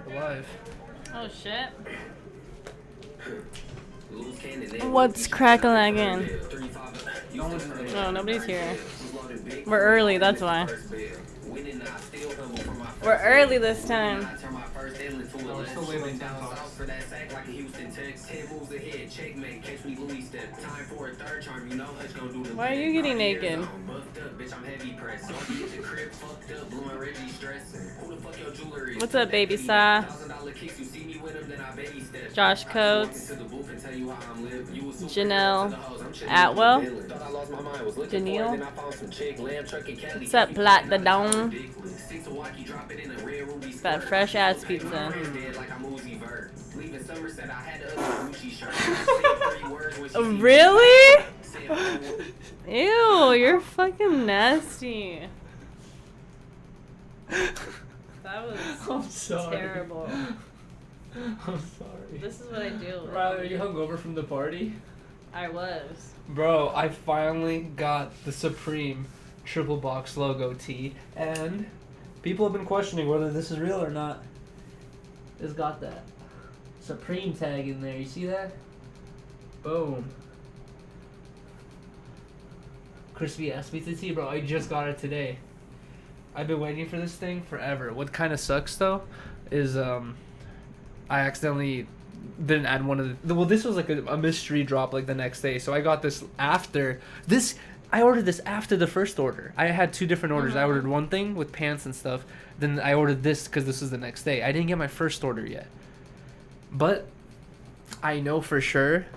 We're live. Oh shit. What's crack-a-lagging? No, nobody's here. We're early, that's why. We're early this time. No, we're still waiting 10 talks. Why are you getting naked? What's up, baby Sa? Josh Coates. Janelle Atwell. Janelle. What's up, Plat the Dome? That fresh ass pizza. Really? Ew, you're fucking nasty. That was terrible. I'm sorry. This is what I do. Riley, are you hungover from the party? I was. Bro, I finally got the Supreme triple box logo tee, and people have been questioning whether this is real or not. It's got that Supreme tag in there. You see that? Boom. Crispy ass pizza tee, bro. I just got it today. I've been waiting for this thing forever. What kind of sucks though is I accidentally didn't add one of the. Well, this was like a mystery drop like the next day, so I got this after this. I ordered this after the first order. I had two different orders. I ordered one thing with pants and stuff. Then I ordered this because this was the next day. I didn't get my first order yet. But I know for sure.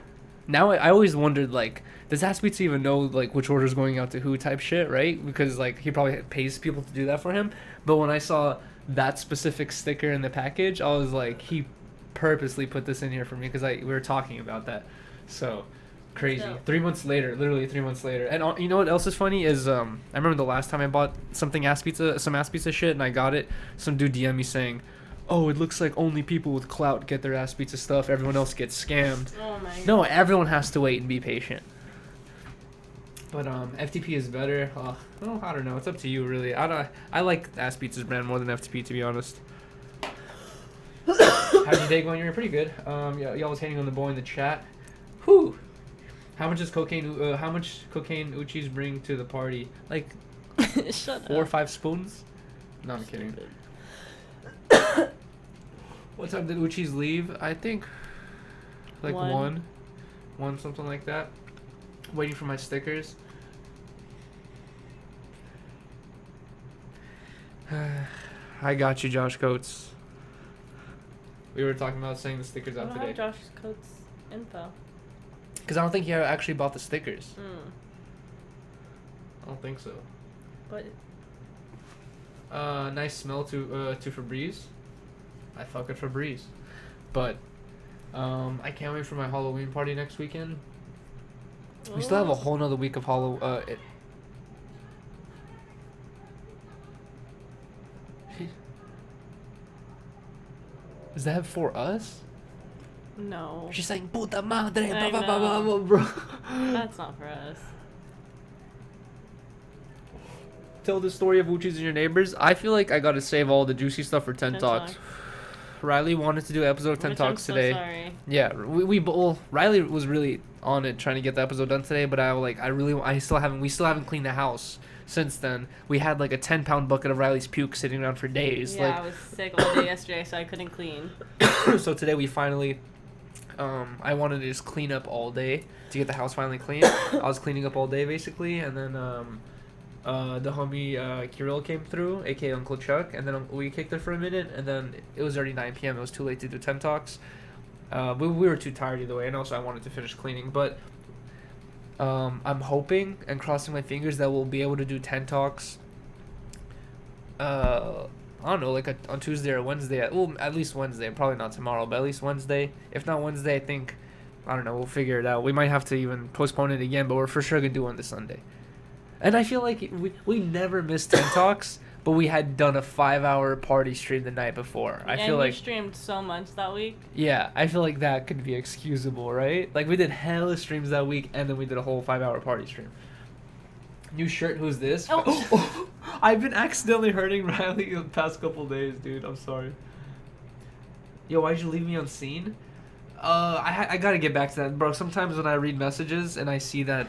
Now I always wondered, like, does Aspizza even know, like, which order's going out to who type shit, right? Because, like, he probably pays people to do that for him. But when I saw that specific sticker in the package, I was like, he purposely put this in here for me because we were talking about that. So... crazy. 3 months later, literally 3 months later. And you know what else is funny is I remember the last time I bought some ass pizza shit, and I got it. Some dude DM me saying, "Oh, it looks like only people with clout get their ass pizza stuff. Everyone else gets scammed." Oh my god. No, everyone has to wait and be patient. But FTP is better. Well, I don't know. It's up to you, really. I like Ass Pizza's brand more than FTP, to be honest. How's your day going? You're pretty good. Y'all was hating on the boy in the chat. Whew. How much cocaine Uchis bring to the party? Like Shut 4 or up. 5 spoons? No, I'm kidding. What time did Uchis leave? I think like one, something like that. Waiting for my stickers. I got you, Josh Coates. We were talking about sending the stickers out today. I don't have Josh Coates' info. Because I don't think he actually bought the stickers. I don't think so. But nice smell to Febreze. I fuck with Febreze. But I can't wait for my Halloween party next weekend. We still have a whole nother week of Halloween. Is that for us? no. She's saying puta madre, I blah, blah, blah, blah, bro. That's not for us. Tell the story of Uchis and your neighbors. I feel like I gotta save all the juicy stuff for 10 Talks. Riley wanted to do an episode of 10 Talks today. Sorry. Yeah, well, Riley was really on it trying to get the episode done today, but we still haven't cleaned the house since then. We had like a 10-pound bucket of Riley's puke sitting around for days. Yeah, I was sick all day yesterday, so I couldn't clean. So today we finally, I wanted to just clean up all day to get the house finally clean. I was cleaning up all day basically, and then the homie Kirill came through, aka Uncle Chuck, and then we kicked it for a minute, and then it was already 9 p.m. It was too late to do 10 Talks. We were too tired either way, and also I wanted to finish cleaning, but I'm hoping and crossing my fingers that we'll be able to do 10 Talks. I don't know, like on Tuesday or Wednesday. Well, at least Wednesday. Probably not tomorrow, but at least Wednesday. If not Wednesday, I think, I don't know, we'll figure it out. We might have to even postpone it again, but we're for sure going to do one this Sunday. And I feel like we never missed 10 Talks, but we had done a 5-hour party stream the night before. I feel like you streamed so much that week. Yeah, I feel like that could be excusable, right? Like we did hella streams that week, and then we did a whole 5-hour party stream. New shirt, who's this? Oh. I've been accidentally hurting Riley the past couple days, dude. I'm sorry. Yo, why'd you leave me unseen? I gotta get back to that, bro. Sometimes when I read messages and I see that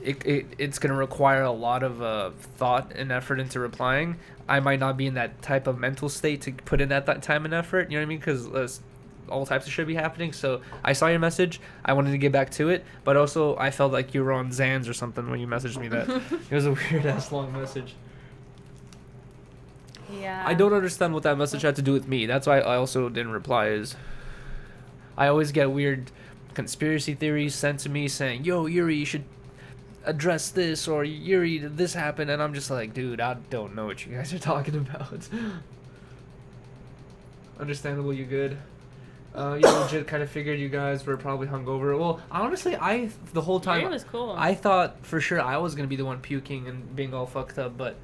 it's gonna require a lot of thought and effort into replying, I might not be in that type of mental state to put in that time and effort. You know what I mean? Because all types of shit be happening. So I saw your message. I wanted to get back to it, but also I felt like you were on Xans or something when you messaged me that. It was a weird ass long message. Yeah. I don't understand what that message had to do with me. That's why I also didn't reply. Is I always get weird conspiracy theories sent to me saying, "Yo, Yuri, you should address this," or "Yuri, this happened," and I'm just like, dude, I don't know what you guys are talking about. Understandable, you good? Legit kind of figured you guys were probably hungover. Well, honestly, the whole time Yuri was cool. I thought for sure I was gonna be the one puking and being all fucked up, but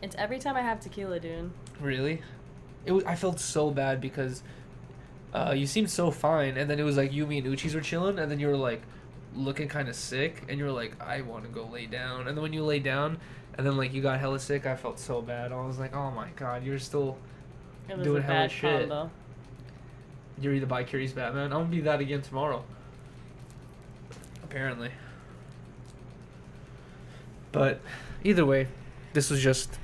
It's every time I have tequila, dude. really, I felt so bad because you seemed so fine, and then it was like you, me, and Uchis were chilling, and then you were like looking kind of sick, and you were like, I want to go lay down, and then when you lay down, and then like you got hella sick, I felt so bad. I was like, oh my god, you're still It was doing a hella bad shit. combo. You're the bi-curious Batman. I'm gonna be that again tomorrow. Apparently. But either way, this was just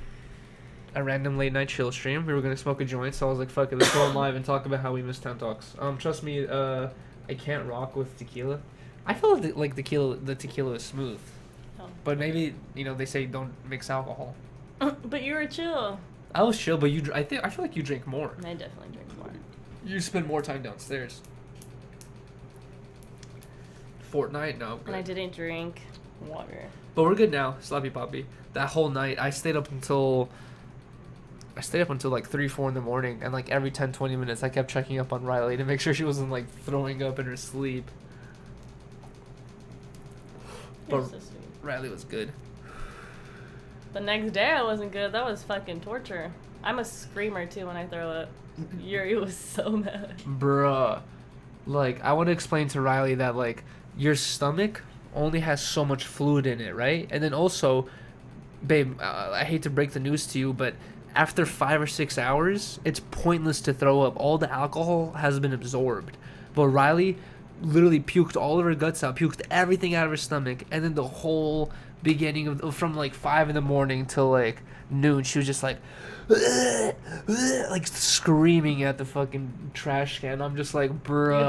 a random late night chill stream. We were gonna smoke a joint, so I was like, "Fuck it, let's go on live and talk about how we missed 10 talks." Trust me, I can't rock with tequila. I feel like the tequila is smooth, Oh. but maybe they say don't mix alcohol. But you were chill. I was chill, but I feel like you drink more. I definitely drink more. You spend more time downstairs. Fortnite, no. And I didn't drink water. But we're good now, Sloppy Poppy. That whole night, I stayed up until like 3, 4 in the morning, and like every 10, 20 minutes, I kept checking up on Riley to make sure she wasn't like throwing up in her sleep. You're But so sweet. Riley was good. The next day I wasn't good. That was fucking torture. I'm a screamer too when I throw up. Yuri was so mad. Bruh. Like, I want to explain to Riley that, like, your stomach only has so much fluid in it, right? And then also, babe, I hate to break the news to you, but after 5 or 6 hours, it's pointless to throw up. All the alcohol has been absorbed. But Riley literally puked all of her guts out, puked everything out of her stomach, and then the whole beginning from like 5 in the morning till like noon, she was just like screaming at the fucking trash can. I'm just like, bruh.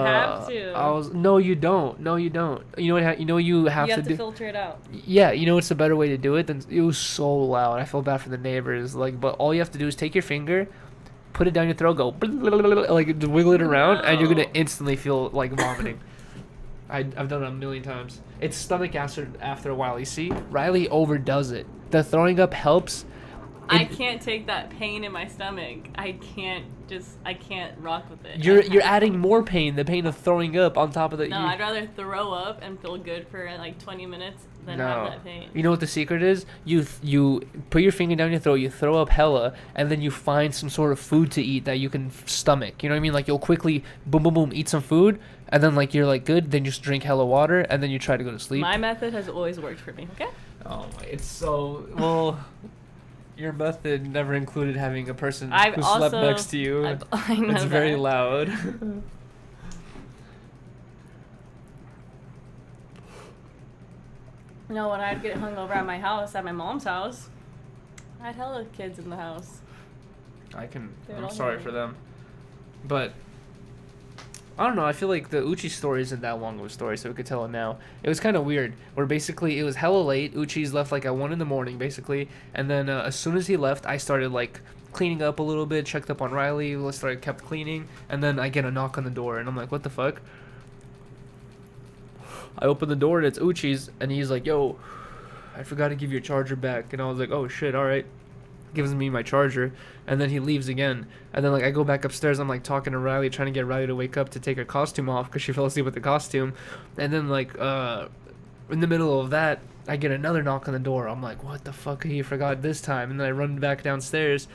You have to. No, you don't. No, you don't. You know what? You have You to have to filter it out. Yeah, you know what's a better way to do it? Then it was so loud. I feel bad for the neighbors. Like, but all you have to do is take your finger, put it down your throat, go like wiggle it around, and you're gonna instantly feel like vomiting. I've done it a million times. It's stomach acid after a while. You see, Riley overdoes it. The throwing up helps. I can't take that pain in my stomach. I can't rock with it. You're adding more pain, the pain of throwing up on top of the. No, I'd rather throw up and feel good for like 20 minutes than have that pain. You know what the secret is? You put your finger down your throat, you throw up hella, and then you find some sort of food to eat that you can stomach. You know what I mean? Like, you'll quickly boom boom boom eat some food, and then like you're like good, then you just drink hella water, and then you try to go to sleep. My method has always worked for me. Okay. Oh my! It's so well. Your method never included having a person who slept next to you. I know it's very that. loud. No, when I'd get hungover at my house, at my mom's house, I had hella kids in the house. I'm sorry for them. But I don't know, I feel like the Uchi story isn't that long of a story, so we could tell it now. It was kind of weird, where basically it was hella late. Uchi's left like at 1 in the morning, basically, and then as soon as he left, I started like cleaning up a little bit, checked up on Riley, kept cleaning, and then I get a knock on the door, and I'm like, what the fuck? I open the door, and it's Uchi's, and he's like, yo, I forgot to give your charger back, and I was like, oh shit, alright. Gives me my charger, and then he leaves again, and then like I go back upstairs. I'm like talking to Riley, trying to get Riley to wake up to take her costume off because she fell asleep with the costume, and then like in the middle of that, I get another knock on the door. I'm like, what the fuck? He forgot this time, and then I run back downstairs,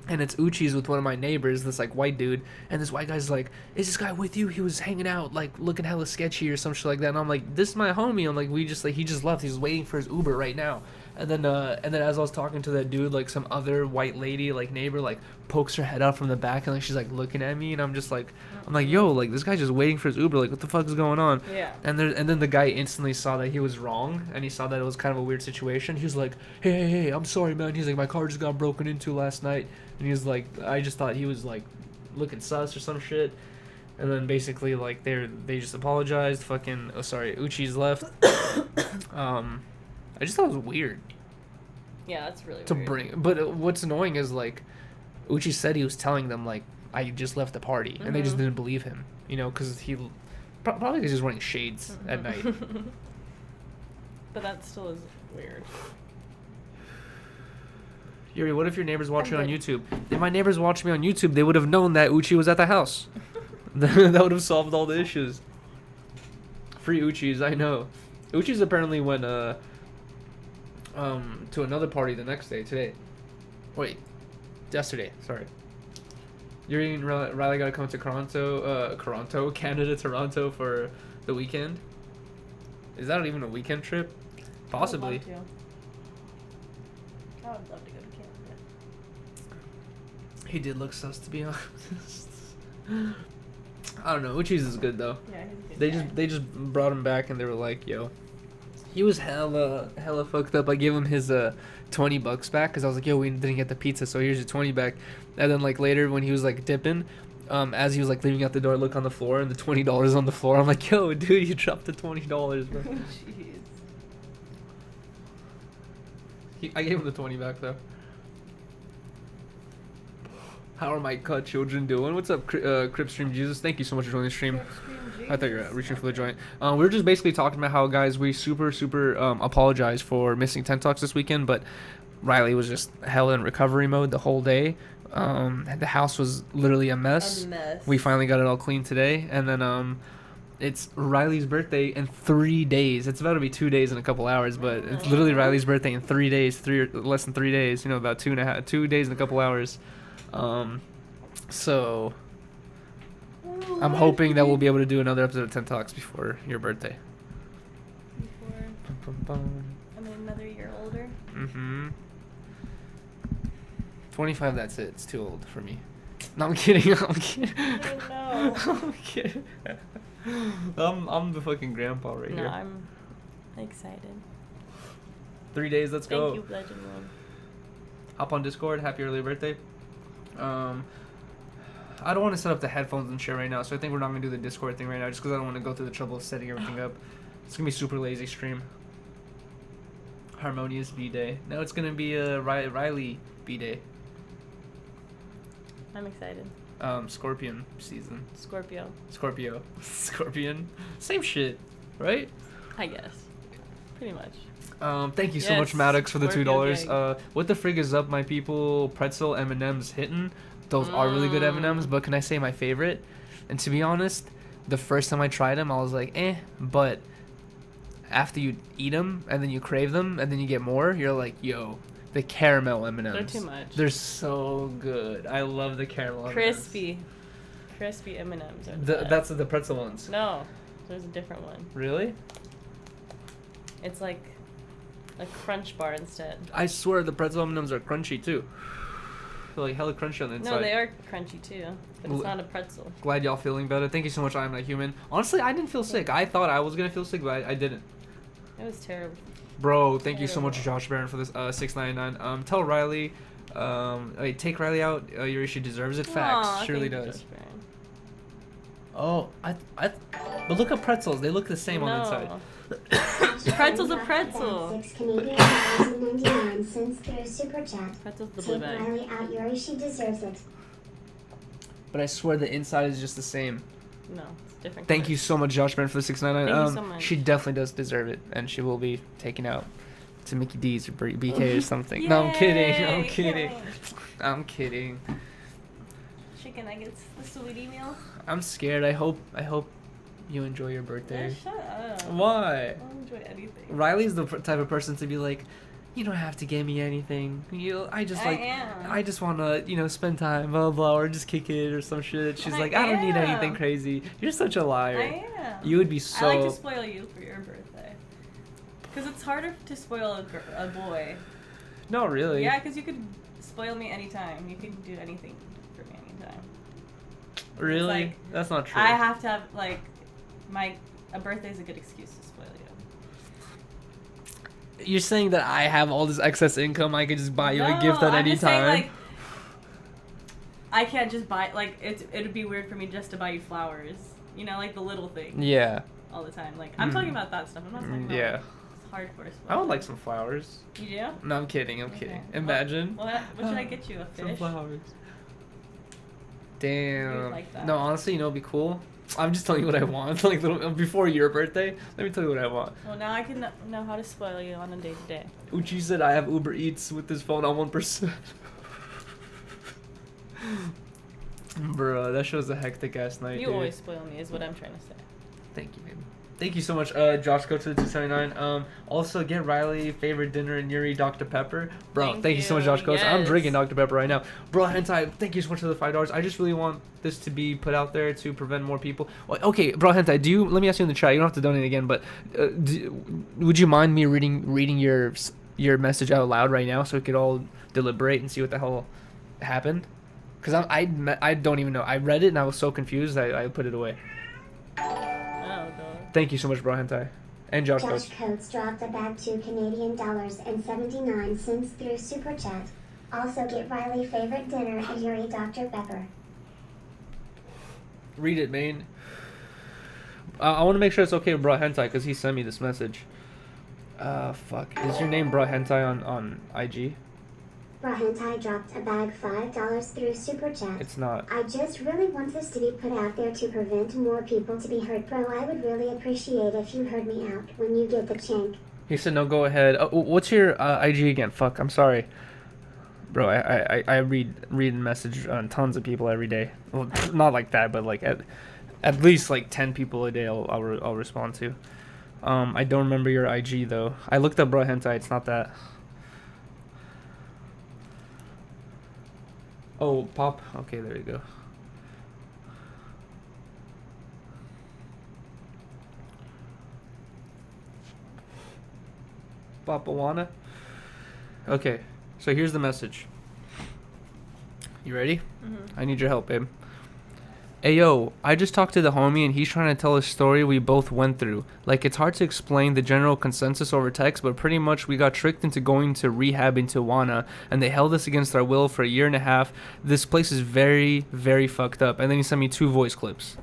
And it's Uchi's with one of my neighbors, this like white dude, and this white guy's like, "Is this guy with you? He was hanging out, like looking hella sketchy or some shit like that." And I'm like, "This is my homie." I'm like, "We just like he just left. He's waiting for his Uber right now." And then as I was talking to that dude, like some other white lady, like neighbor, like pokes her head out from the back and like she's like looking at me, and I'm just like, I'm like, "Yo, like this guy's just waiting for his Uber. Like what the fuck is going on?" Yeah. And then the guy instantly saw that he was wrong, and he saw that it was kind of a weird situation. He was like, "Hey, I'm sorry, man." He's like, "My car just got broken into last night." And he was like, I just thought he was like looking sus or some shit. And then basically like they just apologized. Fucking Uchi's left. I just thought it was weird Yeah, that's really to weird. bring. But what's annoying is like Uchi said he was telling them like I just left the party, and they just didn't believe him. You know, because he probably was just wearing shades at night. But that still is weird. Yuri, what if your neighbors watching on YouTube? If my neighbors watched me on YouTube, they would have known that Uchi was at the house. That would have solved all the issues. Free Uchis, I know. Uchis apparently went to another party the next day, today. Wait, yesterday, sorry. Yuri and Riley gotta come to Canada, Toronto for the weekend. Is that even a weekend trip? Possibly. I would love to go to Canada. He did look sus, to be honest. I don't know. Uchi's is good though. Yeah, he's a good guy. They just brought him back and they were like, "Yo, he was hella fucked up." I gave him his $20 back because I was like, "Yo, we didn't get the pizza, so here's your 20 back." And then like later when he was like dipping, as he was like leaving out the door, I look on the floor and the $20 on the floor. I'm like, "Yo, dude, you dropped the $20, bro." Jeez. I gave him the 20 back though. How are my cut children doing? What's up, Crip Stream Jesus? Thank you so much for joining the stream. I thought you were reaching for the joint. We were just basically talking about how, guys, we super apologize for missing 10 Talks this weekend, but Riley was just hella in recovery mode the whole day. The house was literally a mess. We finally got it all clean today, and then it's Riley's birthday in 3 days. It's about to be 2 days in a couple hours, but it's literally Riley's birthday in 3 days, less than 3 days. You know, about 2 days and a couple hours. So I'm hoping that we'll be able to do another episode of 10 Talks before your birthday. Before I'm another year older. 25, that's it. It's too old for me. No, I'm kidding. I'm kidding. I know. I'm kidding. I'm the fucking grandpa right here. No, I'm excited. 3 days, let's go. Thank you, Legend One. Hop on Discord. Happy early birthday. I don't want to set up the headphones and shit right now, so I think we're not going to do the Discord thing right now just because I don't want to go through the trouble of setting everything up. It's going to be super lazy stream. Harmonious B-Day. No, it's going to be a Riley B-Day. I'm excited. Scorpion season. Scorpio. Scorpion. Same shit, right? I guess. Pretty much. Thank you so much, Yes, Maddox, for the Scorpio $2. gang. What the frig is up, my people? Pretzel M&M's hitting. Those are really good M&M's, but can I say my favorite? And to be honest, the first time I tried them, I was like, but after you eat them and then you crave them and then you get more, you're like, yo, the caramel M&M's. They're too much. They're so good. I love the caramel Crispy. Crispy M&M's are the best. That's the pretzel ones. No, there's a different one. Really? It's like a crunch bar instead. I swear the pretzel M&M's are crunchy too. They're like hella crunchy on the inside. No, they are crunchy too, but it's not a pretzel. Glad y'all feeling better. Thank you so much, I'm Not Human. Honestly, I didn't feel sick. I thought I was gonna feel sick, but I didn't. It was terrible. Bro, thank you so much, Terrible. Josh Barron, for this $6.99. Tell Riley, take Riley out. She deserves it. Facts, Aw, surely thank you, does. Josh Barron. Oh, but look at pretzels. They look the same on the inside. Pretzel's a pretzel. Pretzel's the blue bag. Riley out, Yuri. She deserves it. But I swear the inside is just the same. No, it's different. Thank colors. you so much, Josh Barron, for the $6.99. Thank you so much. She definitely does deserve it, and she will be taken out to Mickey D's or BK or something. No, I'm kidding. I'm Yay, kidding. can't I'm kidding. Chicken nuggets, the sweetie meal. I'm scared. I hope you enjoy your birthday. Shut up. Why? I don't enjoy anything. Riley's the type of person to be like, you don't have to get me anything. I just want to, spend time, blah, blah, or just kick it or some shit. She's like, I don't need anything crazy. You're such a liar. I am. You would be so... I like to spoil you for your birthday. Because it's harder to spoil a boy. No, really. Yeah, because you could spoil me anytime. You can do anything for me anytime. Really? Like, that's not true. I have to have, like, a birthday is a good excuse to spoil you. You're saying that I have all this excess income, I could just buy you a gift at any just saying, time? like, I can't just buy, like, it'd be weird for me just to buy you flowers. You know, like the little things. Yeah. All the time. Like, I'm talking about that stuff. I'm not talking about hardcore stuff. I would like some flowers. You do? No, I'm kidding. Imagine. What should I get you? A fish? Some flowers. Damn. You would like that. No, honestly, it'd be cool. I'm just telling you what I want. Like before your birthday, let me tell you what I want. Well, now I can know how to spoil you on a day-to-day. Uchi said I have Uber Eats with this phone on 1%. Bro, that shows a hectic ass night. You dude. always spoil me, is what I'm trying to say. Thank you, baby. Thank you so much, Josh. Go to the 279. Also get Riley favorite dinner and Yuri Dr. Pepper. Bro, thank you so much, Josh. Coach. I'm drinking Dr. Pepper right now. Bro, Hentai, thank you so much for the $5. I just really want this to be put out there to prevent more people. Well, okay, bro, Hentai, let me ask you in the chat. You don't have to donate again, but would you mind me reading your message out loud right now so we could all deliberate and see what the hell happened? Because I don't even know. I read it and I was so confused I put it away. Thank you so much, bro, Hentai. And Josh Josh Coates dropped a bag $2 Canadian and 79 cents through Super Chat. Also get Riley favorite dinner and Yuri Dr. Pepper. Read it, man. I want to make sure it's okay with Bro Hentai because he sent me this message. Fuck. Is your name Bro Hentai on IG? Bro Hentai dropped a bag $5 through Super Chat. It's not. I just really want this to be put out there to prevent more people to be hurt. Bro, I would really appreciate if you heard me out when you get the chink. He said, no, go ahead. What's your IG again? Fuck, I'm sorry. Bro, I read and message on tons of people every day. Well, not like that, but like at least like 10 people a day I'll respond to. I don't remember your IG though. I looked up Bro Hentai, it's not that. Oh, Pop. Okay, there you go. Papawana. Okay, so here's the message. You ready? I need your help, babe. Hey, yo, I just talked to the homie and he's trying to tell a story we both went through. Like, it's hard to explain the general consensus over text, but pretty much we got tricked into going to rehab in Tijuana and they held us against our will for a year and a half. This place is very, very fucked up. And then he sent me 2 voice clips.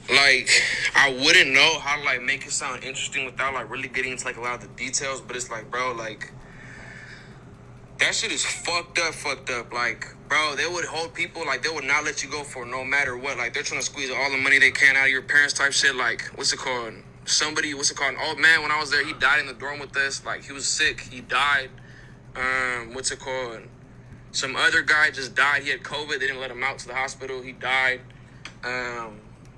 Like, I wouldn't know how to, like, make it sound interesting without, like, really getting into, like, a lot of the details, but it's like, bro, like, that shit is fucked up. Like, bro, they would hold people, like, they would not let you go for no matter what. Like, they're trying to squeeze all the money they can out of your parents type shit. Like, what's it called? An old man, when I was there, he died in the dorm with us. Like, he was sick. He died. What's it called? Some other guy just died. He had COVID. They didn't let him out to the hospital. He died.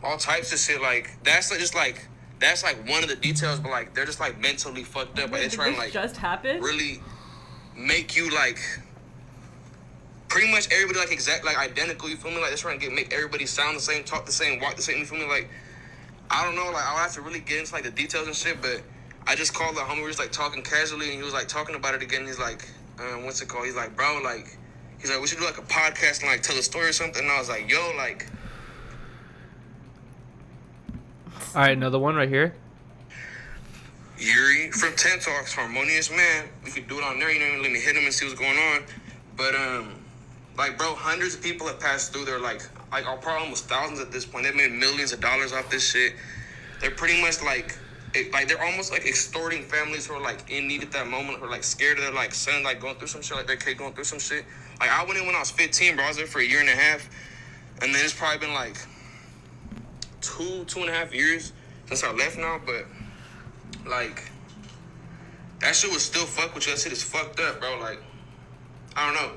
All types of shit. Like, that's like one of the details, but, like, they're just, like, mentally fucked up. Like, they're trying to, like, just happen? Really make you, like, pretty much everybody, like, exact, like, identical, you feel me? Like, they're trying to make everybody sound the same, talk the same, walk the same, you feel me? Like, I don't know, like, I'll have to really get into, like, the details and shit, but I just called the homie, we were just, like, talking casually, and he was, like, talking about it again. He's like, what's it called? He's like, bro, like, he's like, we should do, like, a podcast and, like, tell a story or something. And I was like, yo, like. All right, another one right here. Yuri from 10 Talks, Harmonious, man. We could do it on there, you know, let me hit him and see what's going on. But, like, bro, hundreds of people have passed through there, like our problem was thousands at this point. They've made millions of dollars off this shit. They're pretty much, like, they're almost, like, extorting families who are, like, in need at that moment, who are, like, scared of their, like, son, like, going through some shit, like, their kid going through some shit. Like, I went in when I was 15, bro. I was there for a year and a half. And then it's probably been, like, 2.5 years since I left now, but, like, that shit would still fuck with you. That shit is fucked up, bro. Like, I don't know.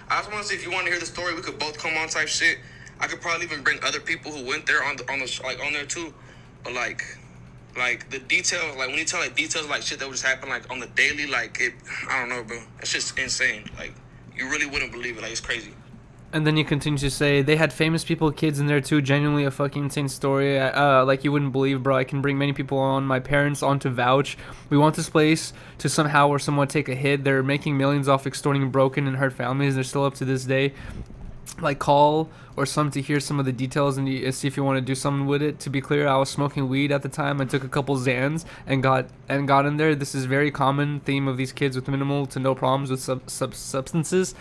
I just want to see if you want to hear the story, we could both come on type shit. I could probably even bring other people who went there on there too. But like Like the details, like when you tell like details like shit that would just happen like on the daily, like it, I don't know, bro. That's just insane. Like you really wouldn't believe it. Like it's crazy. And then you continue to say they had famous people, kids in there too. Genuinely a fucking insane story. Like you wouldn't believe, bro. I can bring many people on. My parents on to vouch. We want this place to somehow or somewhat take a hit. They're making millions off extorting broken and hurt families. They're still up to this day. Like call or some to hear some of the details and see if you want to do something with it. To be clear, I was smoking weed at the time. I took a couple Xans and got in there. This is very common theme of these kids with minimal to no problems with substances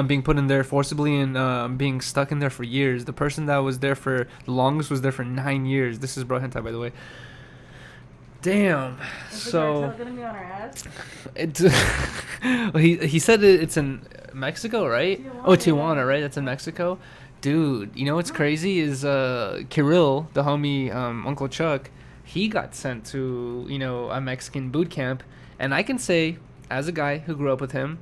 being put in there forcibly and being stuck in there for years. The person that was there for the longest was there for 9 years. This is bro hentai, by the way. Damn. So gonna be on our ass? he said it's in Mexico, right? Tijuana, right? That's in Mexico. Dude, you know what's crazy is Kirill, the homie, Uncle Chuck, he got sent to, a Mexican boot camp. And I can say, as a guy who grew up with him,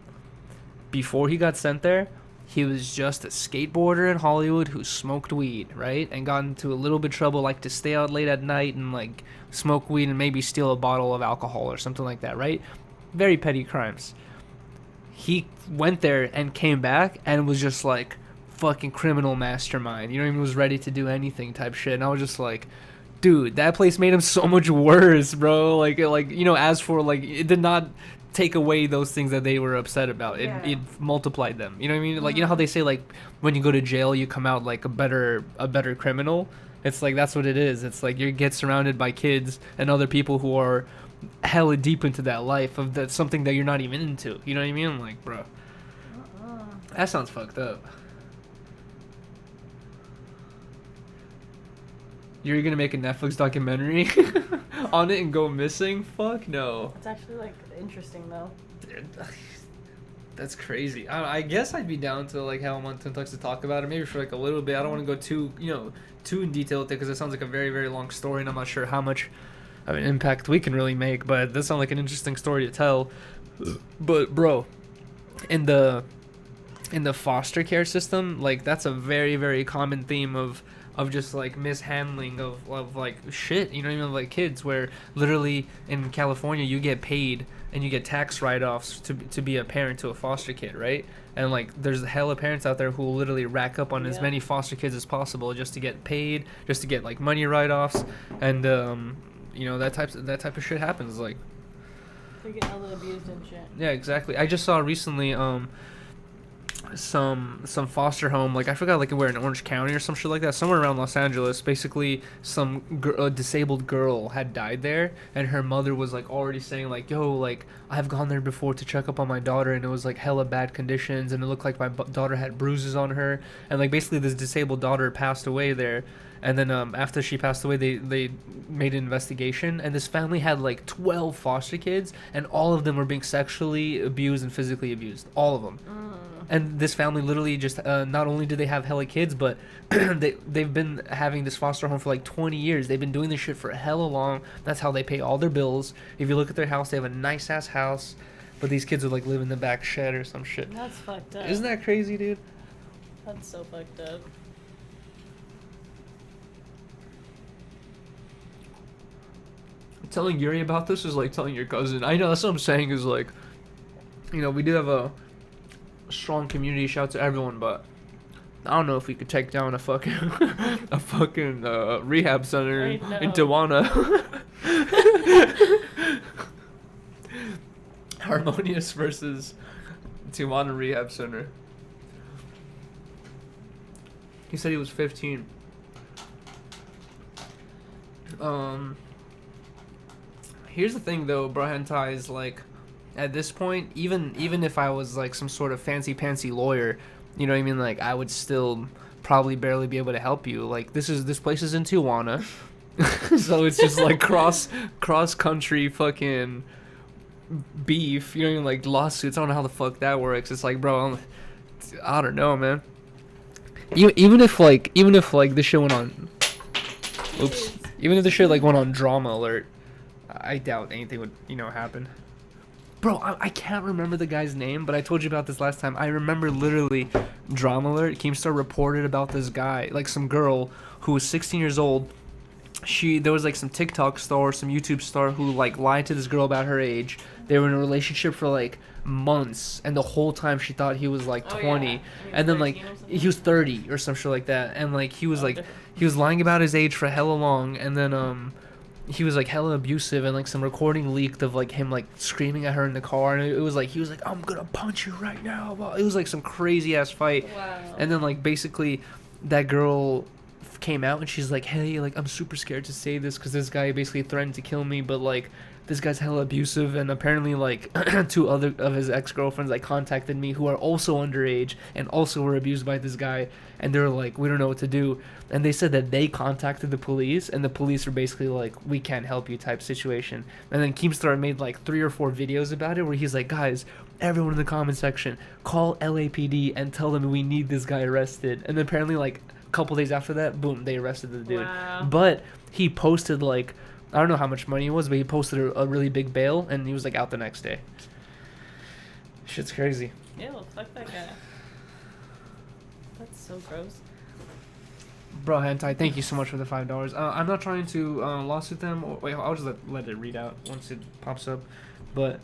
before he got sent there, he was just a skateboarder in Hollywood who smoked weed, right? And got into a little bit of trouble, like to stay out late at night and like smoke weed and maybe steal a bottle of alcohol or something like that, right? Very petty crimes. He went there and came back and was just like fucking criminal mastermind. You know what I mean? Was ready to do anything type shit. And I was just like, dude, that place made him so much worse, bro. Like as for like, it did not take away those things that they were upset about. It multiplied them. You know what I mean? Like, you know how they say like when you go to jail you come out like a better criminal? It's like that's what it is. It's like you get surrounded by kids and other people who are hella deep into that life of that something that you're not even into. You know what I mean? I'm like, bro, that sounds fucked up. You're gonna make a Netflix documentary on it and go missing? Fuck no. It's actually like interesting though. Dude, that's crazy. I guess I'd be down to like have him on Tin Tucks to talk about it, maybe for like a little bit. I don't want to go too in detail with it because it sounds like a very, very long story, and I'm not sure how much of an impact we can really make. But it does sound like an interesting story to tell. But bro, in the foster care system, like that's a very, very common theme of just like mishandling of like shit, you know what I mean, like kids, where literally in California you get paid and you get tax write-offs to be a parent to a foster kid, right? And like there's hella parents out there who will literally rack up on as many foster kids as possible just to get paid, just to get like money write-offs, and that type of shit happens. Like they get hella abused and shit. Yeah, exactly. I just saw recently some foster home, like I forgot, like where in Orange County or some shit like that, somewhere around Los Angeles. Basically some a disabled girl had died there, and her mother was like already saying like, yo, like I've gone there before to check up on my daughter and it was like hella bad conditions and it looked like my daughter had bruises on her, and like basically this disabled daughter passed away there. And then after she passed away, they made an investigation, and this family had like 12 foster kids, and all of them were being sexually abused and physically abused, all of them. And this family literally just not only do they have hella kids, but they've been having this foster home for like 20 years. They've been doing this shit for hella long. That's how they pay all their bills. If you look at their house, they have a nice ass house, but these kids would like live in the back shed or some shit. That's fucked up. Isn't that crazy, dude? That's so fucked up. Telling Yuri about this is like telling your cousin. I know, that's what I'm saying, is like, we do have a strong community. Shout out to everyone, but I don't know if we could take down a fucking rehab center in Tijuana. Harmonious versus Tijuana Rehab Center. He said he was 15. Here's the thing though, bro, hentai is like, at this point, even if I was like some sort of fancy pantsy lawyer, you know what I mean, like I would still probably barely be able to help you. Like this place is in Tijuana, so it's just like cross country fucking beef, you know what I mean, like lawsuits. I don't know how the fuck that works. It's like, bro, I don't know, man. Even if this shit went on, even if the shit like went on Drama Alert, I doubt anything would, happen. Bro, I can't remember the guy's name, but I told you about this last time. I remember literally Drama Alert, Keemstar reported about this guy, like some girl who was 16 years old, there was like some TikTok star or some YouTube star who like lied to this girl about her age. They were in a relationship for like months, and the whole time she thought he was like 20, Yeah. and then like he was 30 or some shit like that, and like he was he was lying about his age for hella long, and then he was like hella abusive, and like some recording leaked of like him like screaming at her in the car, and it was like he was like, I'm gonna punch you right now. Well, it was like some crazy ass fight. Wow. And then like basically that girl came out and she's like, hey, like I'm super scared to say this because this guy basically threatened to kill me, but like this guy's hella abusive, and apparently like 2 other of his ex-girlfriends like contacted me who are also underage and also were abused by this guy, and they're like, we don't know what to do. And they said that they contacted the police, and the police were basically like, we can't help you type situation. And then Keemstar made like 3 or 4 videos about it where he's like, guys, everyone in the comment section, call LAPD and tell them we need this guy arrested. And apparently like a couple days after that, boom, they arrested the dude. Wow. But he posted like, I don't know how much money it was, but he posted a really big bail, and he was like out the next day. Shit's crazy. Yeah, well, fuck that guy. That's so gross. Bro, Hentai, thank you so much for the $5. I'm not trying to lawsuit them. Wait, I'll just let it read out once it pops up. But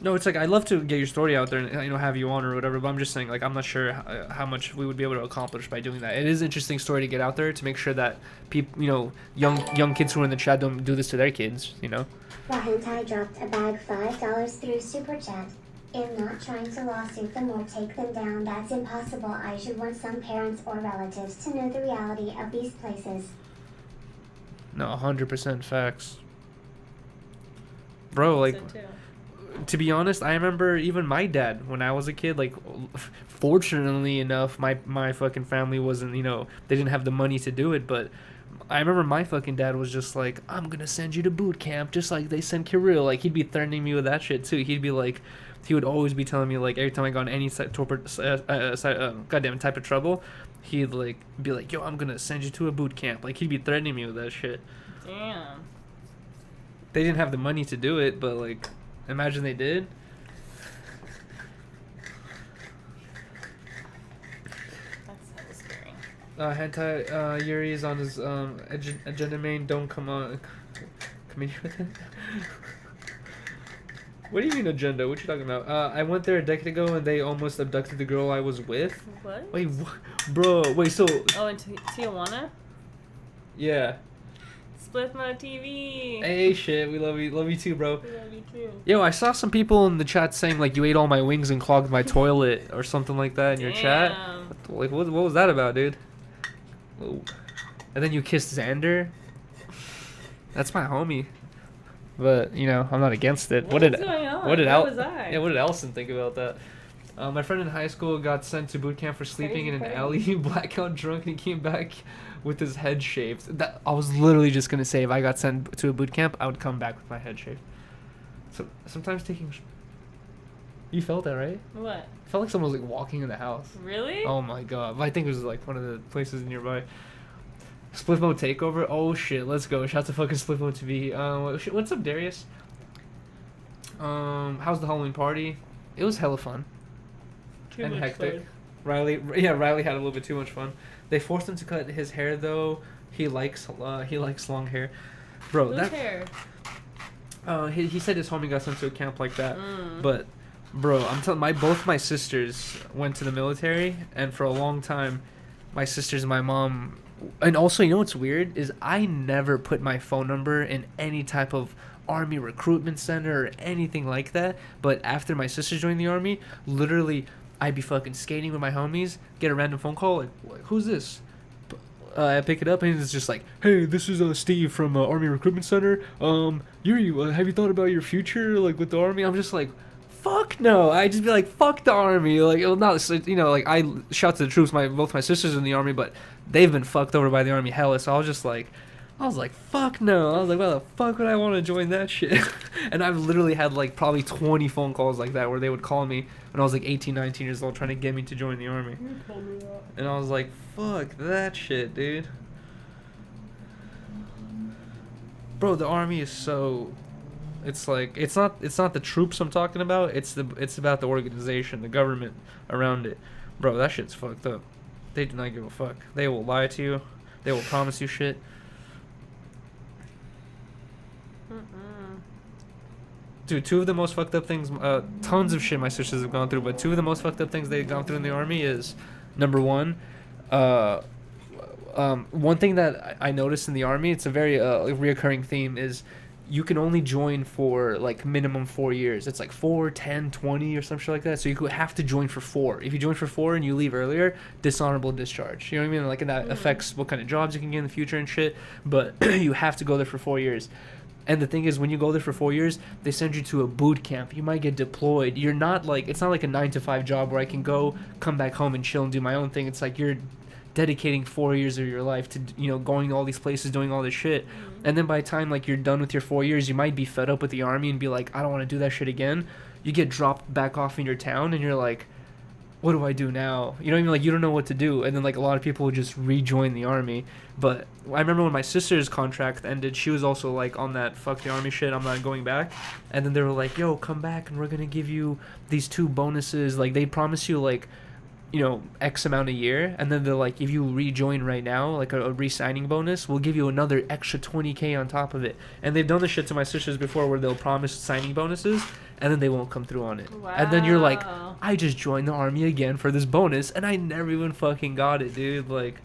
no, it's like I'd love to get your story out there and have you on or whatever. But I'm just saying, like, I'm not sure how much we would be able to accomplish by doing that. It is an interesting story to get out there to make sure that people, young kids who are in the chat don't do this to their kids. Hentai dropped a bag $5 through Super Chat. I'm not trying to lawsuit them or take them down. That's impossible. I should want some parents or relatives to know the reality of these places. No, 100% facts. Bro, like, So too. to be honest, I remember even my dad when I was a kid, like, fortunately enough, my fucking family wasn't, they didn't have the money to do it, but I remember my fucking dad was just like, I'm gonna send you to boot camp, just like they sent Kirill. Like, he'd be threatening me with that shit, too. He'd be like, he would always be telling me, like, every time I got in any type of trouble, he'd, like, be like, yo, I'm gonna send you to a boot camp. Like, he'd be threatening me with that shit. Damn. They didn't have the money to do it, but, like, imagine they did. That's so scary. Hentai, Yuri is on his, agenda main, don't come on, come in here with it. What do you mean agenda? What you talking about? I went there a decade ago and they almost abducted the girl I was with. What? Wait, bro, wait, so... Oh, in Tijuana? Yeah. Split Mode TV. Hey, shit, we love you too, bro. We love you too. Yo, I saw some people in the chat saying, like, you ate all my wings and clogged my toilet or something like that in your chat. Like, what was that about, dude? Whoa. And then you kissed Xander? That's my homie. But, I'm not against it. What did Elson think about that? My friend in high school got sent to boot camp for sleeping in an alley, blackout drunk, and he came back with his head shaved. I was literally just going to say, if I got sent to a boot camp, I would come back with my head shaved. So sometimes taking... You felt that, right? What? I felt like someone was, like, walking in the house. Really? Oh, my God. I think it was, like, one of the places nearby. Split Mode Takeover? Oh, shit. Let's go. Shout out to fucking Split Mode TV. What's up, Darius? How's the Halloween party? It was hella fun. Too and much hectic. fun. Riley had a little bit too much fun. They forced him to cut his hair, though. He likes long hair. Bro, Whose hair? He said his homie got sent to a camp like that. But, bro, I'm telling both my sisters went to the military, and for a long time, my sisters and my mom... And also, what's weird is I never put my phone number in any type of army recruitment center or anything like that. But after my sister joined the army, literally, I'd be fucking skating with my homies, get a random phone call, like who's this? I pick it up and it's just like, hey, this is Steve from Army Recruitment Center. Yuri, have you thought about your future, like with the army? I'm just like, fuck no. I just be like, fuck the army. Like, like I shout to the troops. Both my sisters are in the army, but they've been fucked over by the army hella. So I was like, fuck no. I was like, why the fuck would I want to join that shit? And I've literally had like probably 20 phone calls like that where they would call me when I was like 18, 19 years old trying to get me to join the army. You told me that. And I was like, fuck that shit, dude. Bro, the army is so... It's like it's not the troops I'm talking about. It's about the organization, the government around it. Bro, that shit's fucked up. They do not give a fuck. They will lie to you. They will promise you shit. Dude, two of the most fucked up things, tons of shit my sisters have gone through, but two of the most fucked up things they've gone through in the army is, number one, uh, one thing that I noticed in the army, it's a very reoccurring theme, is you can only join for like minimum 4 years. It's like 4, 10, 20 or some shit like that. So you could have to join for 4. If you join for 4 and you leave earlier, dishonorable discharge. You know what I mean? Like, and that affects what kind of jobs you can get in the future and shit. But you have to go there for 4 years. And the thing is, when you go there for 4 years, they send you to a boot camp. You might get deployed. You're not like, it's not like a 9 to 5 job where I can go, come back home and chill and do my own thing. It's like you're dedicating 4 years of your life to, you know, going to all these places, doing all this shit. And then by the time like you're done with your 4 years, you might be fed up with the army and be like, I don't want to do that shit again. You get dropped back off in your town and you're like, what do I do now? You know what I mean? Like, you don't know what to do. And then like a lot of people would just rejoin the army. But I remember when my sister's contract ended, she was also like on that fuck the army shit, I'm not going back. And then they were like, yo, come back and we're gonna give you these 2 bonuses. Like, they promise you like, you know, X amount a year, and then they're like, if you rejoin right now, like a re-signing bonus, we'll give you another extra 20K on top of it. And they've done this shit to my sisters before where they'll promise signing bonuses and then they won't come through on it. Wow. And then you're like, I just joined the army again for this bonus and I never even fucking got it, dude. Like,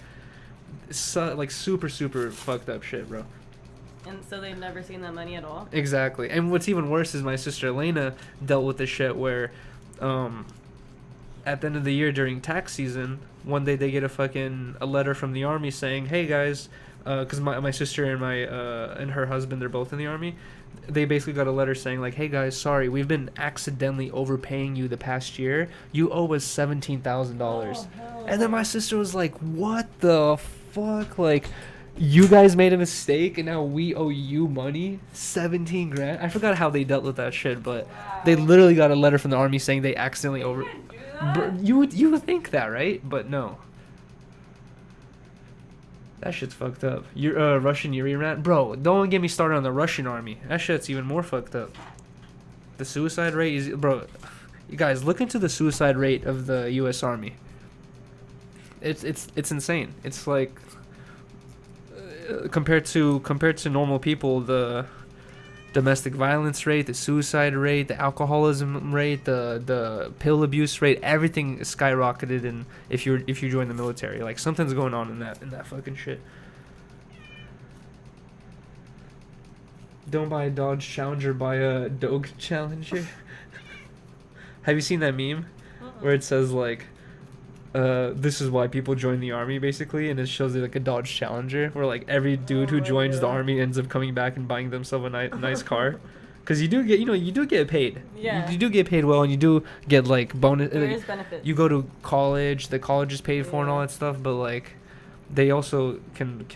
like super fucked up shit, bro. And so they've never seen that money at all? Exactly. And what's even worse is my sister Elena dealt with this shit where at the end of the year during tax season, one day they get a letter from the army saying, hey guys, because my sister and and her husband, they're both in the army. They basically got a letter saying like, hey guys, sorry, we've been accidentally overpaying you the past year. You owe us $17,000. And then my sister was like, what the fuck? Like, you guys made a mistake and now we owe you money? 17 grand? I forgot how they dealt with that shit, but they literally got a letter from the army saying they accidentally you would think that, right? But no. That shit's fucked up. You're Russian Yuri rant, bro. Don't get me started on the Russian army. That shit's even more fucked up. The suicide rate is, bro. You guys, look into the suicide rate of the U.S. Army. It's insane. It's like compared to normal people, the domestic violence rate, the suicide rate, the alcoholism rate, the pill abuse rate, everything is skyrocketed. And if you join the military, like, something's going on in that fucking shit. Don't buy a Dodge Challenger, buy a Dodge Challenger. Have you seen that meme where it says like, this is why people join the army, basically, and it shows it like a Dodge Challenger, where like every dude who joins the army ends up coming back and buying themselves a nice car, because you do get paid. Yeah. You do get paid well, and you do get like bonus. There Like, is benefits. you go to college, the college is paid for and all that stuff, but like, they also can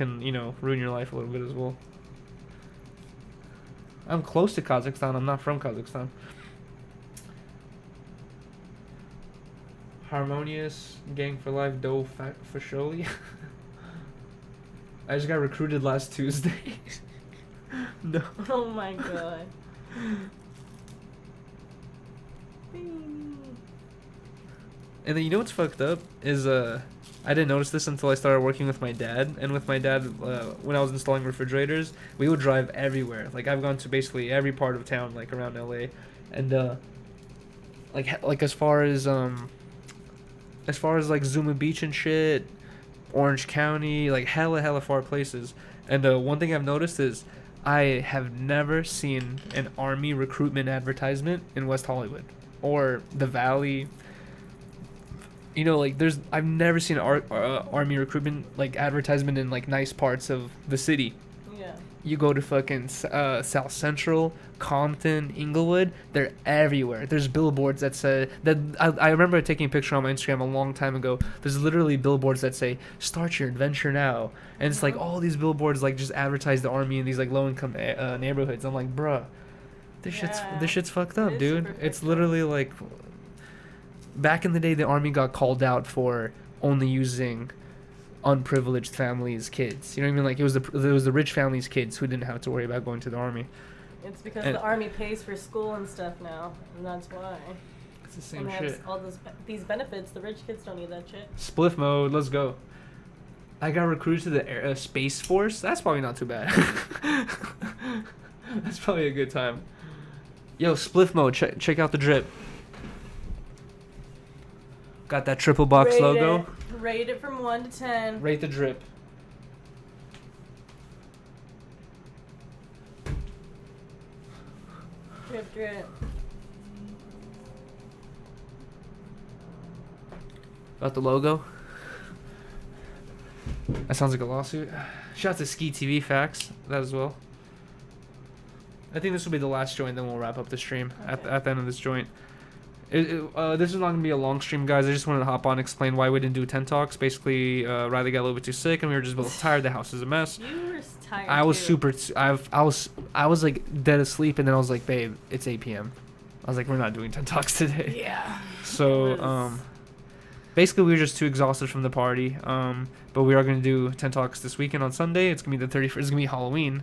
ruin your life a little bit as well. I'm close to Kazakhstan. I'm not from Kazakhstan. Harmonious, gang for life, dough for surely. I just got recruited last Tuesday. No. Oh my god. And then you know what's fucked up is I didn't notice this until I started working with my dad. And with my dad, when I was installing refrigerators, we would drive everywhere. Like, I've gone to basically every part of town, like around LA, and like as far as like Zuma Beach and shit, Orange County, like hella far places. And one thing I've noticed is I have never seen an army recruitment advertisement in West Hollywood or the Valley. You know, like I've never seen an army recruitment like advertisement in like nice parts of the city. Yeah. You go to fucking South Central, Compton, Inglewood, they're everywhere. There's billboards that say that I remember taking a picture on my Instagram a long time ago. There's literally billboards that say start your adventure now, and it's like all these billboards like just advertise the army in these like low income neighborhoods. I'm like, bruh, this shit's fucked up, dude. It's literally like, back in the day, the army got called out for only using unprivileged families' kids. You know what I mean? Like, it was the rich families' kids who didn't have to worry about going to the army. It's because the army pays for school and stuff now, and that's why. It's the same and shit. all these benefits. The rich kids don't need that shit. Spliff mode, let's go. I got recruited to the Space Force. That's probably not too bad. That's probably a good time. Yo, spliff mode. Check out the drip. Got that triple box logo. Rate it from 1 to 10. Rate the drip. Drip, drip. About the logo. That sounds like a lawsuit. Shout out to Ski TV Facts. That as well. I think this will be the last joint, then we'll wrap up the stream at the end of this joint. This is not going to be a long stream, guys. I just wanted to hop on and explain why we didn't do 10 talks. Basically, Riley got a little bit too sick, and we were just both tired. The house is a mess. You were tired. I was too. I was like dead asleep, and then I was like, babe, it's 8 p.m. I was like, we're not doing 10 talks today. Yeah. So, basically, we were just too exhausted from the party. But we are going to do 10 talks this weekend on Sunday. It's going to be the 31st. It's going to be Halloween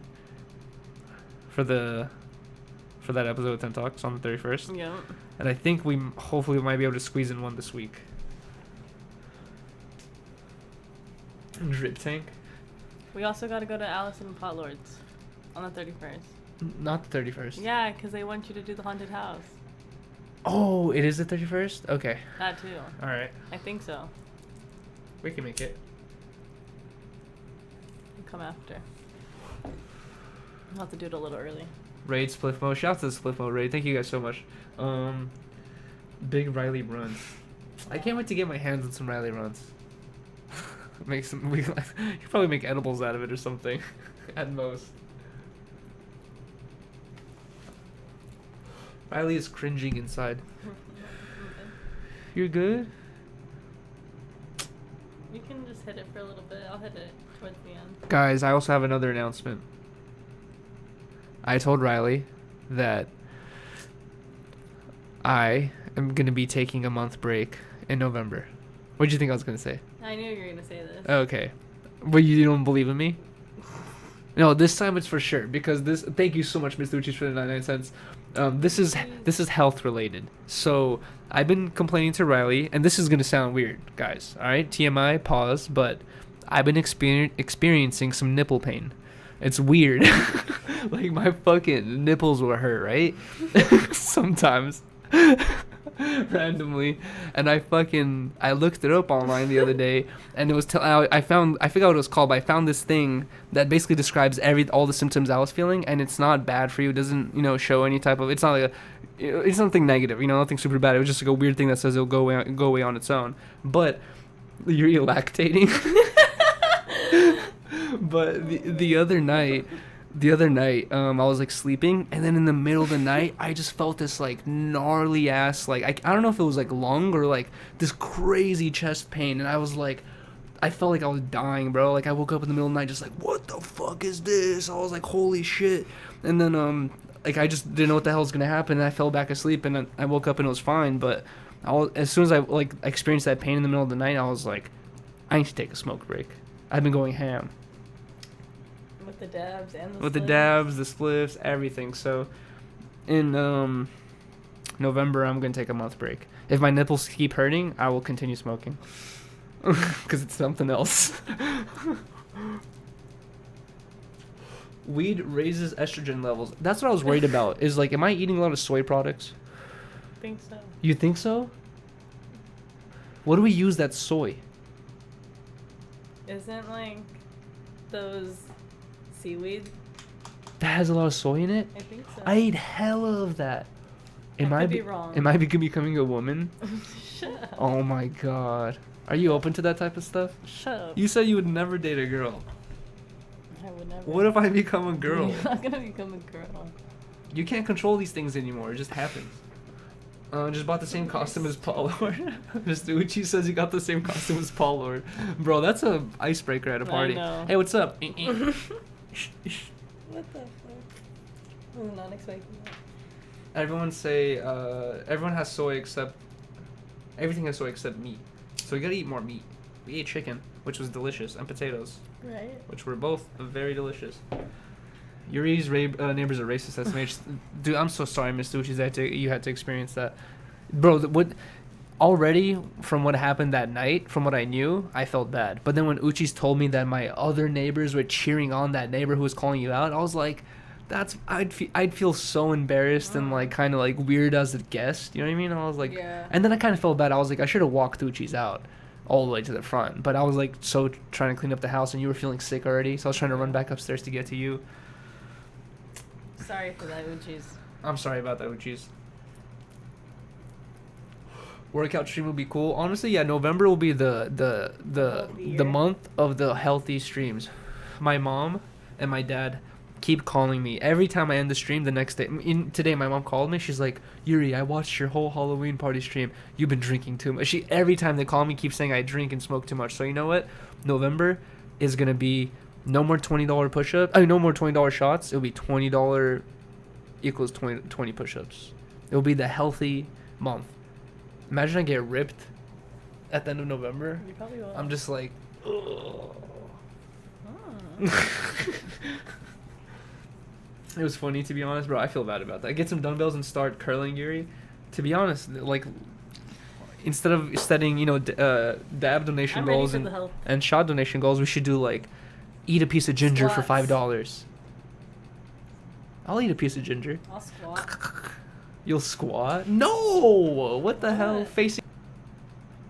for that episode of 10 talks on the 31st. Yeah. And I think we hopefully might be able to squeeze in one this week. Drip tank. We also got to go to Allison and Pot Lords on the 31st. Not the 31st. Yeah, because they want you to do the haunted house. Oh, it is the 31st? Okay. That too. All right. I think so. We can make it. We'll come after. We'll have to do it a little early. Raid Spliff Mode. Shout out to the Spliff Mode Raid. Thank you guys so much. Big Riley runs. I can't wait to get my hands on some Riley runs. Make some. You could probably make edibles out of it or something, at most. Riley is cringing inside. You're good? You can just hit it for a little bit. I'll hit it towards the end. Guys, I also have another announcement. I told Riley that I am going to be taking a month break in November. What did you think I was going to say? I knew you were going to say this. Okay. But you don't believe in me? No, this time it's for sure, because this. Thank you so much, Mr. Uchis, for the 99 cents. This is health related. So I've been complaining to Riley, and this is gonna sound weird, guys. All right, TMI, pause. But I've been experiencing some nipple pain. It's weird. Like my fucking nipples will hurt, right? Sometimes. Randomly, and I looked it up online the other day, and it was I forgot what it was called, but I found this thing that basically describes all the symptoms I was feeling, and it's not bad for you. It doesn't show any type of, it's not like it's nothing negative, nothing super bad. It was just like a weird thing that says it'll go away on its own. But you're lactating. But the other night, I was like sleeping, and then in the middle of the night, I just felt this like gnarly ass, like I don't know if it was like lung or like this crazy chest pain, and I felt like I was dying, bro. Like I woke up in the middle of the night, just like, what the fuck is this? I was like, holy shit. And then like I just didn't know what the hell was gonna happen, and I fell back asleep, and then I woke up and it was fine. But as soon as I experienced that pain in the middle of the night, I was like, I need to take a smoke break. I've been going ham. With the dabs and the With spliffs. the dabs, the spliffs, everything. So, in November, I'm gonna take a month break. If my nipples keep hurting, I will continue smoking, because it's something else. Weed raises estrogen levels. That's what I was worried about. Is like, am I eating a lot of soy products? I think so. You think so? What do we use that's soy? Isn't like those seaweed? That has a lot of soy in it? I think so. I ate hella of that. I could be wrong. Am I becoming a woman? Shut up. Oh my god. Are you open to that type of stuff? Shut up. You said you would never date a girl. I would never. What if I become a girl? You're not gonna become a girl. You can't control these things anymore. It just happens. Just bought the same costume as Paul Lord. Mr. Uchi says he got the same costume as Paul Lord. Bro, that's a icebreaker at a party. know. Hey, what's up? What the fuck? I was not expecting that. Everyone has soy except, everything has soy except meat. So we gotta eat more meat. We ate chicken, which was delicious, and potatoes, Right. which were both very delicious. Yuri's neighbors are racist. That's major. Dude, I'm so sorry, Mr. Uchi, you had to experience that. Bro, already from what happened that night, from what I knew, I felt bad. But then when Uchi's told me that my other neighbors were cheering on that neighbor who was calling you out, I was like, I'd feel so embarrassed and like kind of like weird as a guest. You know what I mean? I was like, Yeah. and then I kind of felt bad. I was like, I should have walked Tucci's out all the way to the front, but I was like so trying to clean up the house, and you were feeling sick already, so I was trying to run back upstairs to get to you. Sorry for that, Uchis. I'm sorry about that, Uchis. Workout stream will be cool. Honestly, yeah, November will be the year. month of the healthy streams. My mom and my dad keep calling me every time I end the stream. The next day, today, my mom called me. She's like, "Yuri, I watched your whole Halloween party stream. You've been drinking too much." Every time they call me, keep saying I drink and smoke too much. So you know what? November is gonna be no more $20 push-up. No more $20 shots. It'll be $20 equals 20 push-ups. It'll be the healthy month. Imagine I get ripped at the end of November. You probably will. I'm just like, ugh. It was funny, to be honest, bro. I feel bad about that. Get some dumbbells and start curling, Yuri. To be honest, like, instead of setting, dab donation I'm ready goals for the health. and shot donation goals, we should do like, eat a piece of ginger for Squats. $5. I'll eat a piece of ginger. I'll squat. You'll squat? No! What the hell? What? Facing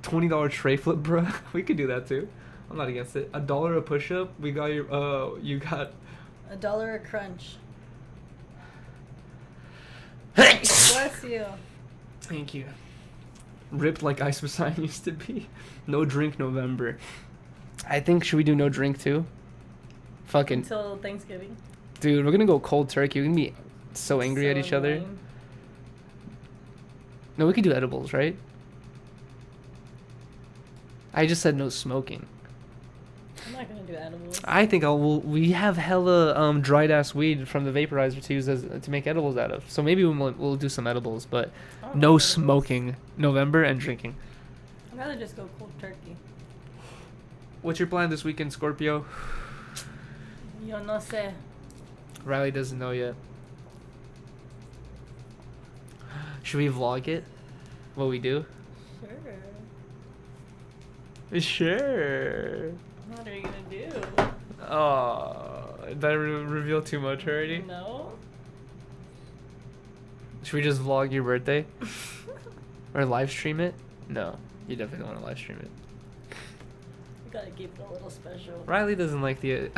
$20 tray flip, bro. We could do that too. I'm not against it. $1 a push up. We got your. You got. $1 a crunch. Thanks. Bless you. Thank you. Ripped like Ice Messiah used to be. No drink November. I think should we do no drink too? Fucking Until Thanksgiving. dude, we're gonna go cold turkey. We're gonna be so angry So at each other. annoying. No, we could do edibles, right? I just said no smoking. I'm not gonna do edibles. I think we have hella dried ass weed from the vaporizer to use to make edibles out of. So maybe we'll do some edibles, but I don't no like edibles. smoking November and drinking. I'd rather just go cold turkey. What's your plan this weekend, Scorpio? Yo no sé. Riley doesn't know yet. Should we vlog it? What we do? Sure. Sure. What are you gonna do? Oh, did I reveal too much already? No. Should we just vlog your birthday? Or live stream it? No, you definitely don't want to live stream it. You gotta keep it a little special. Riley doesn't like the.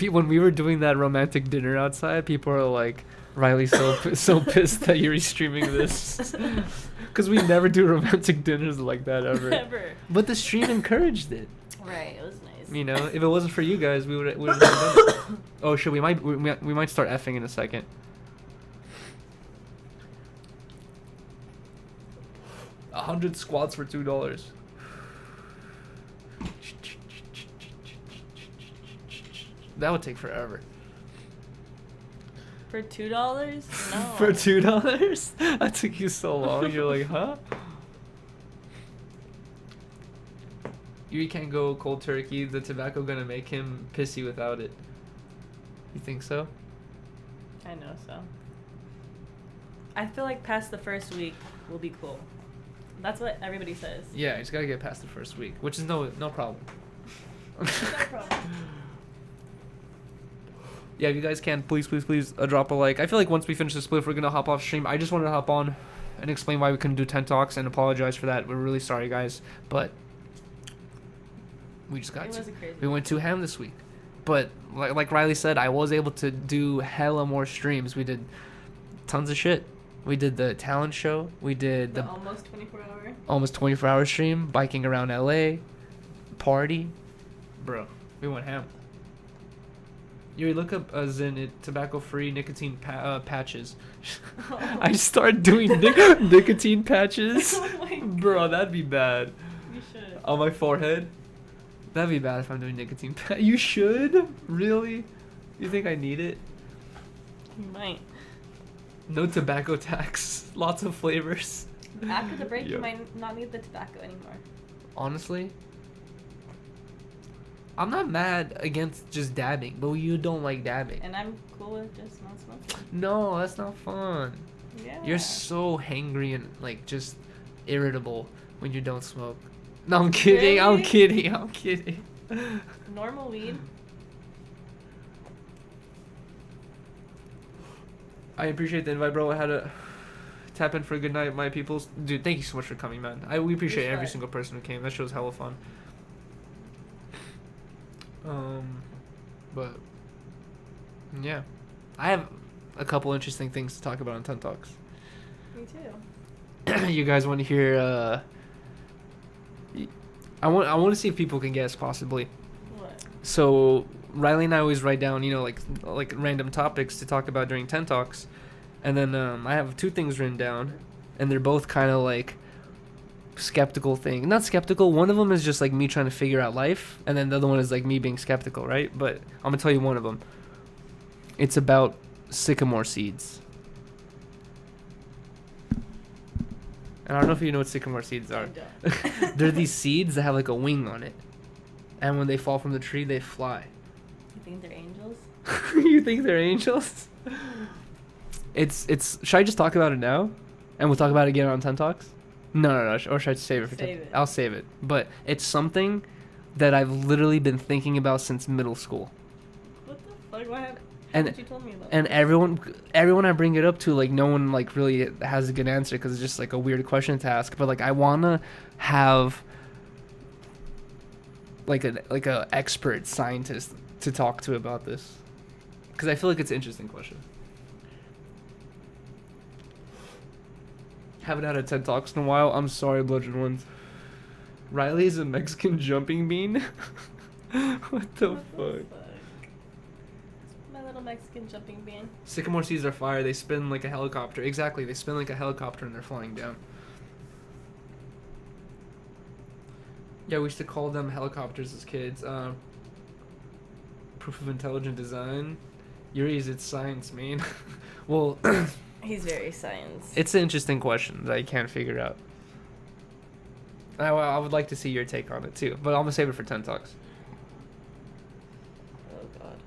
When we were doing that romantic dinner outside, people are like, "Riley's so pissed that you're streaming this," because we never do romantic dinners like that ever. Never. But the stream encouraged it. Right, it was nice. You know, if it wasn't for you guys, we would have done it. Oh shit, we might start effing in a second. $100 squats for $2. That would take forever. For $2? No. For $2? That took you so long. You're like, huh? You can't go cold turkey. The tobacco gonna make him pissy without it. You think so? I know so. I feel like past the first week will be cool. That's what everybody says. Yeah, you just gotta get past the first week, which is no problem. No problem. Yeah, if you guys can, please drop a like. I feel like once we finish the split, we're gonna hop off stream. I just wanted to hop on and explain why we couldn't do 10 talks and apologize for that. We're really sorry, guys, but we just got It was a crazy we went too ham this week. But like Riley said, I was able to do hella more streams. We did tons of shit. We did the talent show. We did The almost 24-hour. almost 24-hour stream, biking around LA, party. Bro, we went ham. You look up Zen tobacco-free nicotine patches. I started doing nicotine patches. Oh my Bro, that'd be bad. You should. On my forehead? That'd be bad if I'm doing nicotine patch. You should? Really? You think I need it? You might. No tobacco tax. Lots of flavors. After the break, Yep. you might not need the tobacco anymore. Honestly, I'm not mad against just dabbing, but you don't like dabbing. And I'm cool with just not smoking. No, that's not fun. Yeah. You're so hangry and like just irritable when you don't smoke. No, I'm kidding. I'm Really? kidding. I'm kidding. Normal weed. I appreciate the invite, bro. I had to tap in for a good night, my peoples. Dude, thank you so much for coming, man. We appreciate every single person who came. That show was hella fun. But yeah, I have a couple interesting things to talk about on 10 Talks. Me too. You guys want to hear? I want to see if people can guess possibly. What? So Riley and I always write down, like random topics to talk about during 10 Talks, and then I have 2 things written down, and they're both kind of like skeptical thing. Not skeptical. One of them is just like me trying to figure out life, and then the other one is like me being skeptical, right? But I'm gonna tell you one of them. It's about sycamore seeds. And I don't know if you know what sycamore seeds are. They're these seeds that have like a wing on it, and when they fall from the tree, they fly. You think they're angels? You think they're angels? It's. Should I just talk about it now, and we'll talk about it again on 10 Talks? No. Or should I save it for 10? Save it. I'll save it. But it's something that I've literally been thinking about since middle school. What the fuck? What happened? And What you told me about? and everyone I bring it up to, like, no one like really has a good answer because it's just like a weird question to ask. But like I wanna have like a expert scientist to talk to about this because I feel like it's an interesting question. Haven't had a 10 Talks in a while. I'm sorry, Bludgeon Ones. Riley is a Mexican jumping bean. What the fuck? My little Mexican jumping bean. Sycamore seeds are fire. They spin like a helicopter. Exactly. They spin like a helicopter and they're flying down. Yeah, we used to call them helicopters as kids. Proof of intelligent design. Yuri's, it's science, man. Well, He's very science. it's an interesting question that I can't figure out. I would like to see your take on it too, but I'm gonna save it for 10 Talks. Oh god.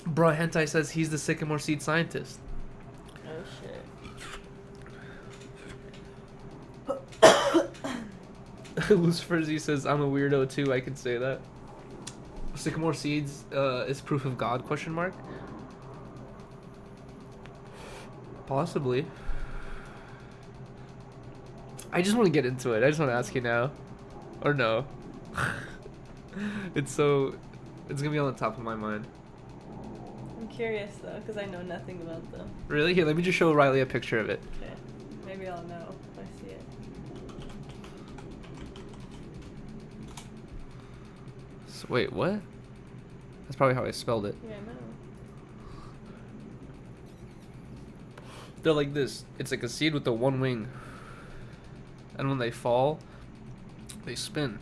Bro, Hentai says he's the sycamore seed scientist. Oh shit. Lucifer says I'm a weirdo too. I can say that. Sycamore seeds is proof of God? Question mark. Possibly. I just want to get into it. I just want to ask you now, or no. It's gonna be on the top of my mind. I'm curious though, because I know nothing about them. Really? Here, let me just show Riley a picture of it. Okay. Maybe I'll know if I see it. So, wait, what? That's probably how I spelled it. Yeah, I know. They're like this. It's like a seed with the one wing. And when they fall, they spin.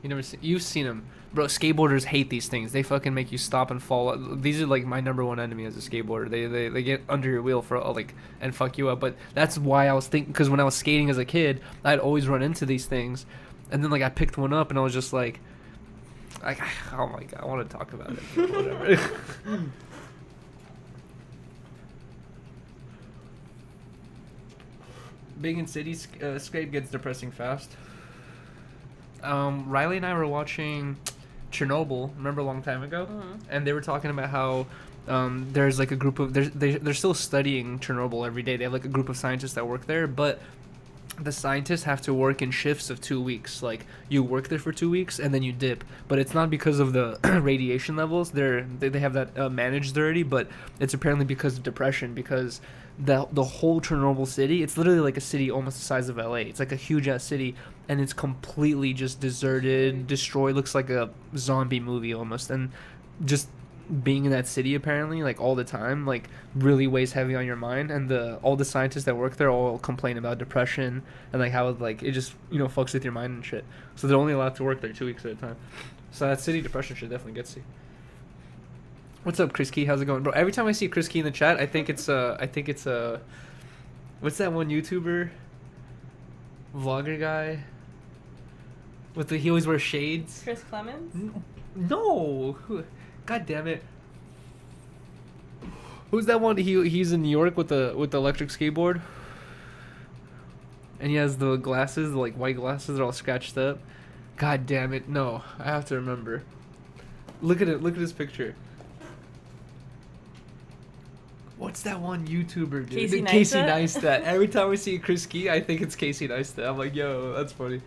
You've seen them. Bro, skateboarders hate these things. They fucking make you stop and fall. These are like my number one enemy as a skateboarder. They get under your wheel for like and fuck you up. But that's why I was thinking, because when I was skating as a kid, I'd always run into these things. And then like I picked one up and I was just like oh my god, I want to talk about it. Whatever. Big in cities, scrape gets depressing fast. Riley and I were watching Chernobyl, remember a long time ago? Mm-hmm. And they were talking about how there's like a group of they're still studying Chernobyl every day. They have like a group of scientists that work there, but the scientists have to work in shifts of 2 weeks. Like you work there for 2 weeks and then you dip, but it's not because of the radiation levels. They have that managed already, but it's apparently because of depression, because the whole Chernobyl city, it's literally like a city almost the size of LA. It's like a huge ass city and it's completely just deserted, destroyed, looks like a zombie movie almost. And just being in that city apparently like all the time like really weighs heavy on your mind, and all the scientists that work there all complain about depression and like how like it just fucks with your mind and shit. So they're only allowed to work there 2 weeks at a time. So that city depression shit definitely gets you. What's up, Chris Key? How's it going, bro? Every time I see Chris Key in the chat, I think it's what's that one YouTuber vlogger guy with he always wears shades? Chris Clemens? No. God damn it. Who's that one? He's in New York with the electric skateboard. And he has the glasses, the like white glasses, they're all scratched up. God damn it. No, I have to remember. Look at it. Look at his picture. What's that one YouTuber, dude? Casey Neistat. Every time I see Chris Key, I think it's Casey Neistat. I'm like, yo, that's funny.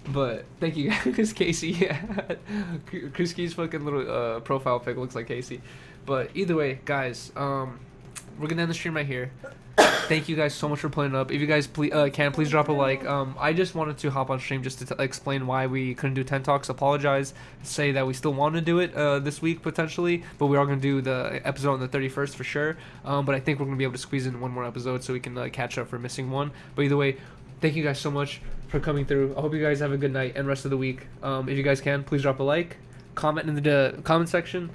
But thank you guys, Casey. Yeah. Chris Key's fucking little profile pic looks like Casey. But either way, guys, we're gonna end the stream right here. Thank you guys so much for playing up. If you guys please drop a like. I just wanted to hop on stream just to explain why we couldn't do 10 talks. Apologize. Say that we still want to do it this week potentially, but we are gonna do the episode on the 31st for sure. But I think we're gonna be able to squeeze in one more episode so we can catch up for missing one. But either way, thank you guys so much for coming through. I hope you guys have a good night and rest of the week. If you guys can, please drop a like, comment in the comment section,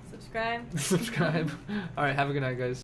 Subscribe. subscribe. All right, have a good night, guys.